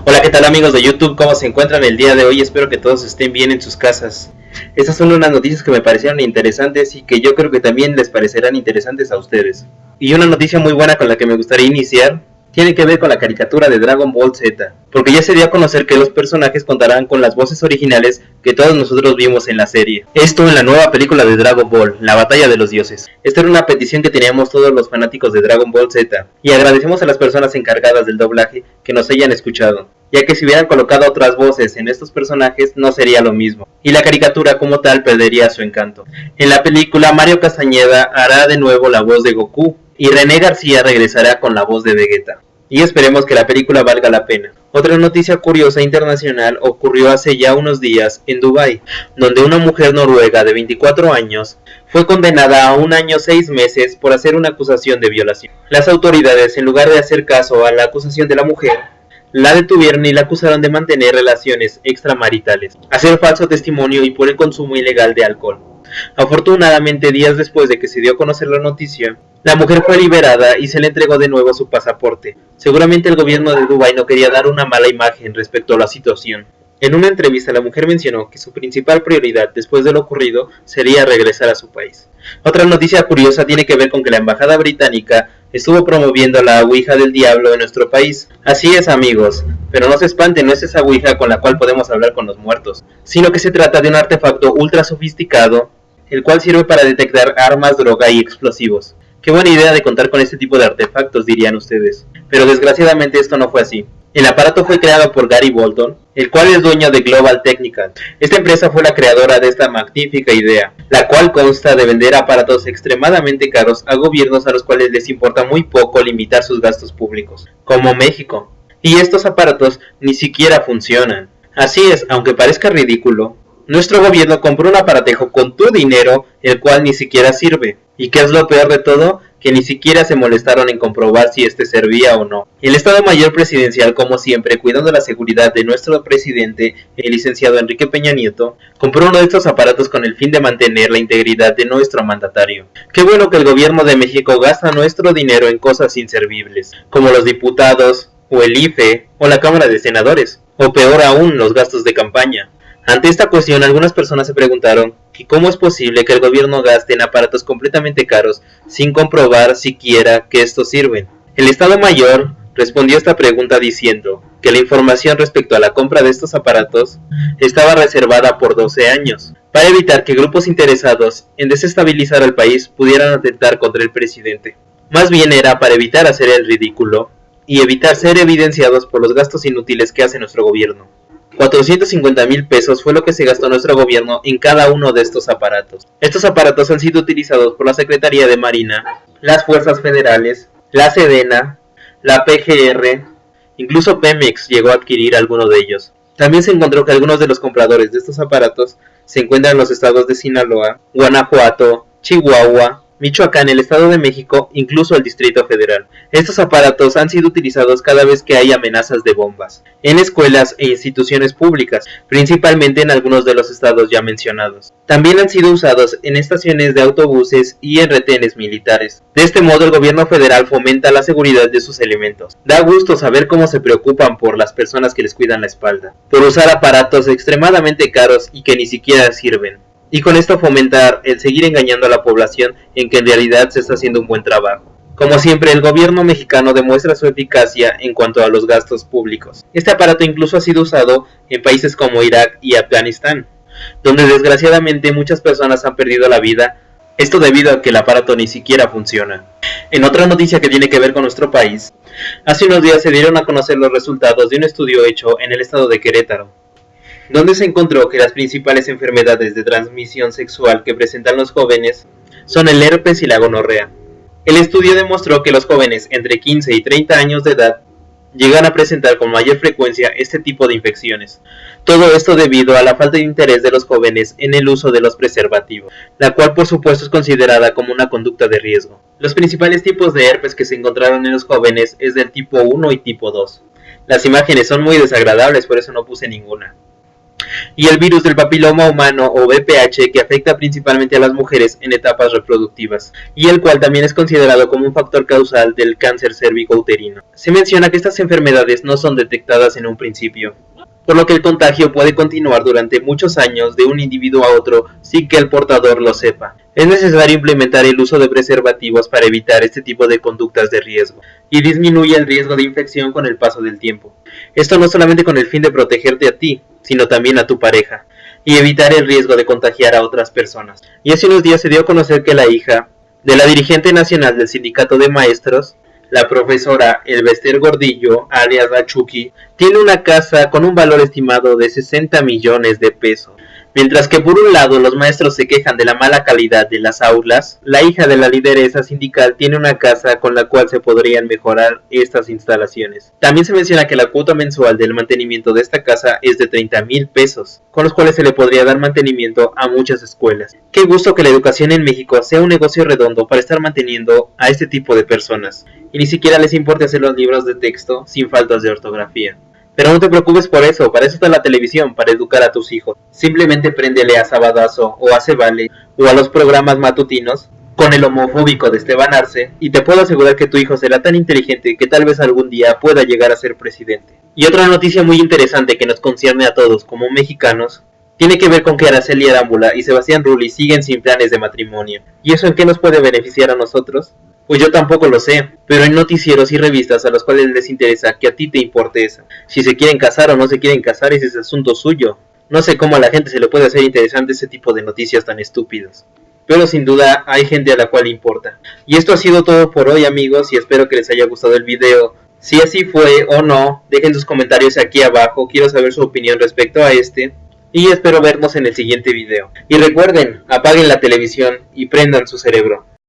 Hola, ¿qué tal amigos de YouTube? ¿Cómo se encuentran el día de hoy? Espero que todos estén bien en sus casas. Estas son unas noticias que me parecieron interesantes y que yo creo que también les parecerán interesantes a ustedes. Y una noticia muy buena con la que me gustaría iniciar tiene que ver con la caricatura de Dragon Ball Z, porque ya se dio a conocer que los personajes contarán con las voces originales que todos nosotros vimos en la serie. Esto en la nueva película de Dragon Ball, La Batalla de los Dioses. Esta era una petición que teníamos todos los fanáticos de Dragon Ball Z, y agradecemos a las personas encargadas del doblaje que nos hayan escuchado, ya que si hubieran colocado otras voces en estos personajes no sería lo mismo, y la caricatura como tal perdería su encanto. En la película, Mario Castañeda hará de nuevo la voz de Goku, y René García regresará con la voz de Vegeta. Y esperemos que la película valga la pena. Otra noticia curiosa internacional ocurrió hace ya unos días en Dubái, donde una mujer noruega de 24 años fue condenada a 1 año 6 meses por hacer una acusación de violación. Las autoridades, en lugar de hacer caso a la acusación de la mujer, la detuvieron y la acusaron de mantener relaciones extramaritales, hacer falso testimonio y por el consumo ilegal de alcohol. Afortunadamente, días después de que se dio a conocer la noticia, la mujer fue liberada y se le entregó de nuevo su pasaporte. Seguramente el gobierno de Dubái no quería dar una mala imagen respecto a la situación. En una entrevista, la mujer mencionó que su principal prioridad después de lo ocurrido sería regresar a su país. Otra noticia curiosa tiene que ver con que la embajada británica estuvo promoviendo la ouija del diablo en nuestro país. Así es, amigos, pero no se espanten, no es esa ouija con la cual podemos hablar con los muertos, sino que se trata de un artefacto ultra sofisticado, el cual sirve para detectar armas, droga y explosivos. Qué buena idea de contar con este tipo de artefactos, dirían ustedes. Pero desgraciadamente esto no fue así. El aparato fue creado por Gary Bolton, el cual es dueño de Global Technical. Esta empresa fue la creadora de esta magnífica idea, la cual consta de vender aparatos extremadamente caros a gobiernos a los cuales les importa muy poco limitar sus gastos públicos, como México. Y estos aparatos ni siquiera funcionan. Así es, aunque parezca ridículo, nuestro gobierno compró un aparatejo con tu dinero, el cual ni siquiera sirve. ¿Y qué es lo peor de todo? Que ni siquiera se molestaron en comprobar si este servía o no. El Estado Mayor Presidencial, como siempre, cuidando la seguridad de nuestro presidente, el licenciado Enrique Peña Nieto, compró uno de estos aparatos con el fin de mantener la integridad de nuestro mandatario. Qué bueno que el gobierno de México gasta nuestro dinero en cosas inservibles, como los diputados, o el IFE, o la Cámara de Senadores, o peor aún, los gastos de campaña. Ante esta cuestión, algunas personas se preguntaron que cómo es posible que el gobierno gaste en aparatos completamente caros sin comprobar siquiera que estos sirven. El Estado Mayor respondió a esta pregunta diciendo que la información respecto a la compra de estos aparatos estaba reservada por 12 años, para evitar que grupos interesados en desestabilizar al país pudieran atentar contra el presidente. Más bien era para evitar hacer el ridículo y evitar ser evidenciados por los gastos inútiles que hace nuestro gobierno. 450,000 pesos fue lo que se gastó nuestro gobierno en cada uno de estos aparatos. Estos aparatos han sido utilizados por la Secretaría de Marina, las Fuerzas Federales, la Sedena, la PGR, incluso Pemex llegó a adquirir alguno de ellos. También se encontró que algunos de los compradores de estos aparatos se encuentran en los estados de Sinaloa, Guanajuato, Chihuahua, Michoacán, el Estado de México, incluso el Distrito Federal. Estos aparatos han sido utilizados cada vez que hay amenazas de bombas, en escuelas e instituciones públicas, principalmente en algunos de los estados ya mencionados. También han sido usados en estaciones de autobuses y en retenes militares. De este modo, el gobierno federal fomenta la seguridad de sus elementos. Da gusto saber cómo se preocupan por las personas que les cuidan la espalda, por usar aparatos extremadamente caros y que ni siquiera sirven. Y con esto fomentar el seguir engañando a la población en que en realidad se está haciendo un buen trabajo. Como siempre, el gobierno mexicano demuestra su eficacia en cuanto a los gastos públicos. Este aparato incluso ha sido usado en países como Irak y Afganistán, donde desgraciadamente muchas personas han perdido la vida, esto debido a que el aparato ni siquiera funciona. En otra noticia que tiene que ver con nuestro país, hace unos días se dieron a conocer los resultados de un estudio hecho en el estado de Querétaro, donde se encontró que las principales enfermedades de transmisión sexual que presentan los jóvenes son el herpes y la gonorrea. El estudio demostró que los jóvenes entre 15 y 30 años de edad llegan a presentar con mayor frecuencia este tipo de infecciones. Todo esto debido a la falta de interés de los jóvenes en el uso de los preservativos, la cual por supuesto es considerada como una conducta de riesgo. Los principales tipos de herpes que se encontraron en los jóvenes es del tipo 1 y tipo 2. Las imágenes son muy desagradables, por eso no puse ninguna. y el virus del papiloma humano o VPH, que afecta principalmente a las mujeres en etapas reproductivas, y el cual también es considerado como un factor causal del cáncer cérvico-uterino. Se menciona que estas enfermedades no son detectadas en un principio, por lo que el contagio puede continuar durante muchos años de un individuo a otro sin que el portador lo sepa. Es necesario implementar el uso de preservativos para evitar este tipo de conductas de riesgo, y disminuye el riesgo de infección con el paso del tiempo. Esto no solamente con el fin de protegerte a ti, sino también a tu pareja, y evitar el riesgo de contagiar a otras personas. Y hace unos días se dio a conocer que la hija de la dirigente nacional del sindicato de maestros, la profesora Elbester Gordillo, alias la Chucky, tiene una casa con un valor estimado de 60 millones de pesos. Mientras que por un lado los maestros se quejan de la mala calidad de las aulas, la hija de la lideresa sindical tiene una casa con la cual se podrían mejorar estas instalaciones. También se menciona que la cuota mensual del mantenimiento de esta casa es de 30,000 pesos, con los cuales se le podría dar mantenimiento a muchas escuelas. Qué gusto que la educación en México sea un negocio redondo para estar manteniendo a este tipo de personas, y ni siquiera les importa hacer los libros de texto sin faltas de ortografía. Pero no te preocupes por eso, para eso está la televisión, para educar a tus hijos. Simplemente préndele a Sabadazo o a Se Vale o a los programas matutinos con el homofóbico de Esteban Arce y te puedo asegurar que tu hijo será tan inteligente que tal vez algún día pueda llegar a ser presidente. Y otra noticia muy interesante que nos concierne a todos como mexicanos tiene que ver con que Araceli Arámbula y Sebastián Rulli siguen sin planes de matrimonio. ¿Y eso en qué nos puede beneficiar a nosotros? Pues yo tampoco lo sé, pero hay noticieros y revistas a los cuales les interesa que a ti te importe eso. Si se quieren casar o no se quieren casar, ese es asunto suyo. No sé cómo a la gente se le puede hacer interesante ese tipo de noticias tan estúpidas. Pero sin duda hay gente a la cual importa. Y esto ha sido todo por hoy, amigos, y espero que les haya gustado el video. Si así fue o no, dejen sus comentarios aquí abajo, quiero saber su opinión respecto a este. Y espero vernos en el siguiente video. Y recuerden, apaguen la televisión y prendan su cerebro.